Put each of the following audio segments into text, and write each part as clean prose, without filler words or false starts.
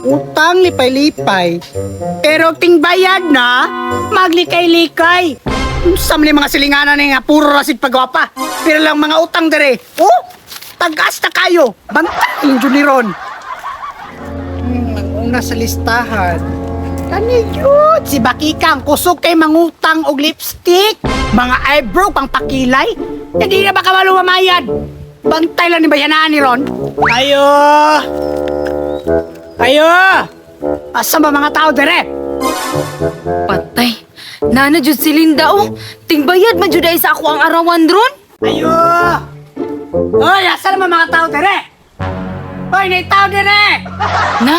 Utang lipay-lipay. Pero ting bayad na, maglikay-likay. Sa mga silinganan nga puro rasid pagwapa. Pero lang mga utang dere. Oh, tagas na kayo. Bantay yung Juniron. Ang una sa listahan. Kaniyot, si Bakikang kusog kay mangutang og lipstick. Mga eyebrow pang pakilay. Hindi na baka malumamayad. Bantay lang ni bayanaan ni Ron. Ayo! Ayo! Asa ba mga tao dere? Patay. Nana jud si Linda oh. Tingbayad man jud ay sa ako ang arawan ron. Ayo! Hoy, asa naman mga tao dere? Hoy, may tao dere! Na,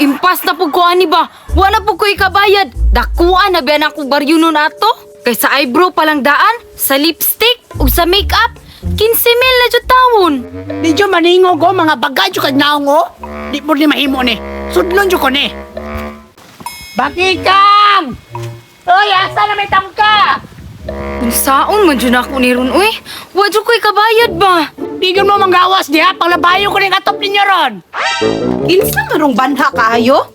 impas na pug ko ani ba? Wala pug ko ikabayad. Dakuan na biyan ako baryo nun ato. Kay sa eyebrow palang daan, sa lipstick, ug sa makeup, 15,000 na jud taon. Di dyo maningog o, mga bagay dyo kag naong o. Di po ni mahimo ni. Sudlon dyo ko ni. Bakikang! Hoy, asa na may tao ka? Saon man jud ako ni ron uy. Wa jud ko ikabayad ba? Tigil mo manggawas diha, panglabayo ko ni katop ninyo ron. Kinsa manong banha kaayo?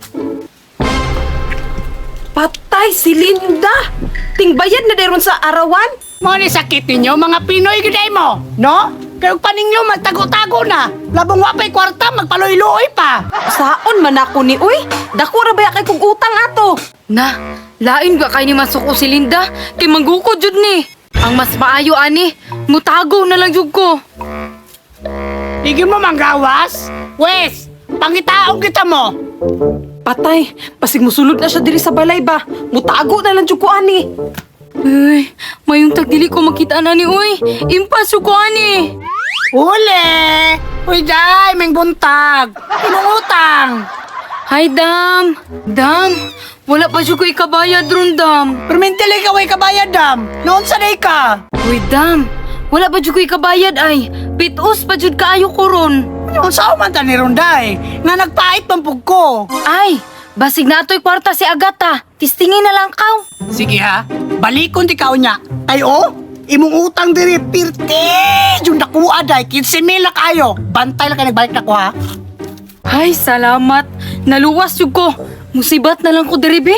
Patay si Linda! Tingbayad na deron sa arawan? Mo ni sakit ninyo, mga Pinoy giday mo, no? Kaya paninyo magtago-tago na. Labong wapay kwarta, magpaloy-loy pa. Saon man ako ni uy? Dako ra baya kay kog utang ato. Na, lain ba kay ni masuko si Linda? Kay manggukod jud ni. Ang mas maayo ani, mutago na lang jud ko. Tigil mo manggawas? Wes, pangitaog kita mo. Patay, pasig musulod na siya diri sa balay ba? Mutago na lang jud ko ani. Uy, mayong tagdili ko makita na ni uy. Impas jud ko ani. Uli! Uy, day, may buntag. Inungutang. Hi, Dam. Dam, wala pa jud ko ikabayad ron, Dam. Permentili ka, way kabayad, dam. Noon sa day ka. Uy, Dam, wala pa jud ko ikabayad ay. Pitos pa jud kaayo ko ron. Yung sao man ta ni Ronday, nga nagpait pampug ko. Ay, basig na ato'y kwarta si Agata. Tistingin na lang kaw. Sige ha, balikon ti kao niya. Ay o, imong utang diri, pirti! Yung nakuha day, 15,000 na kayo. Bantay lang kayo nagbalik na ko ha. Ay, salamat. Naluwas jud ko. Musibat na lang ko diri, be.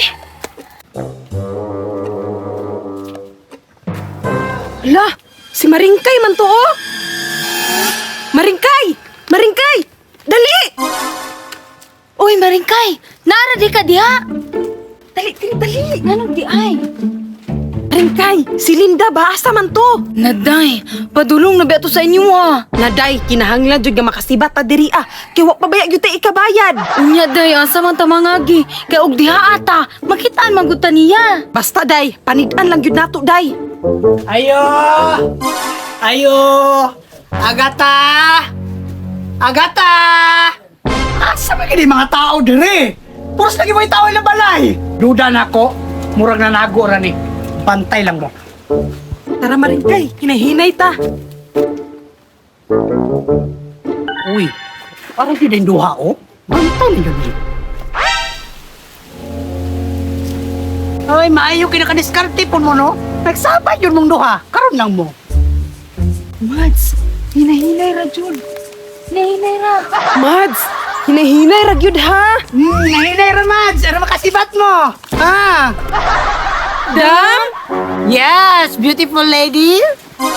Hala, si Maringkay man to oh. Maringkay! Maringkay! Dali! Uy, Maringkay, naara di ka diha. Dali, dali! Nanong di ay? Maringkay, si Linda ba? Asa man to? Naday, padulong na beto sa inyo ah. Naday, kinahanglan jud nga makasibat ta diri ah. Kay wa pa baya gyud tay ikabayad. Unya day, asa man ta mangagi. Kay og diha ata, makitaan magutan niya. Basta day, panid-an lang gyud nato day. Ayo! Ayo! Agata! Agata! Asa ba kini mga tao diri? Puros lagi mo yung tao ilang balay. Duda na ako, murag na nago ra ni. Bantay lang mo. Tara Maringkay, hinahinay ta. Uy, parang yun yung duha o. Bantay lang yun. Ay, maayo kinakadiskarte po mo no. Nagsabay yun mong duha. Karon lang mo. Mads, hinahinay ra jud. Hinahinay ra. Mads, hinahinay ra gyud ha. Nahinay Ramads. Ano makasibat mo? Ah! Dam? Yes, beautiful lady.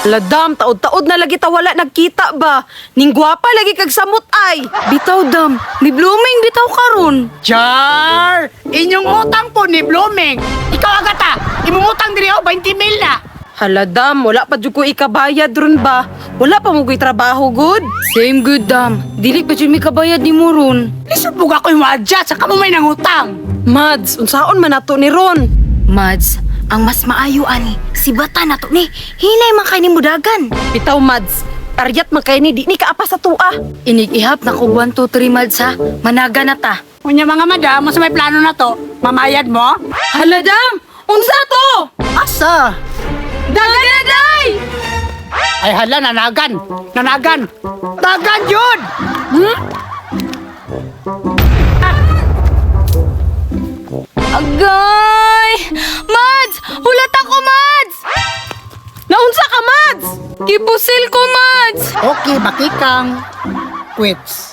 Ladam, taod-taod na lagi ta wala nagkita ba? Ning gwapa lagi kag samot ay. Bitaw dam, ni blooming bitaw karon. Char! Inyong utang po ni Blooming. Ikaw agata, imong utang diri o 20,000 na. Hala dam, wala pa jud ko ikabayad ron ba? Wala pa mo ko'y trabaho good. Same good dam. Dili pa jud mi kabayad ni mo ron. Lisod mo ka ko'y wadya, saka mo may nangutang. Mads, unsaon man nato ni ron? Mads, ang mas maayo ani, si bata na to ni. Hinay man kay ni mudagan. Bitaw Mads, aryat man kay ni di ni kaapa sa tua. Inig-ihap na ko 1, 2, 3 Mads ha. Managa na ta. Unya mga madam, mas may plano na to. Mamayad mo? Hala dam, unsa to? Asa? Dagan na day! Ay hala, nanagan. Nanagan. Dagan yun! Agay! Mads! Hulat ako, Mads! Naunsa ka Mads? Mads! Gipusil ko, Mads! Okay, bakikang. Quits.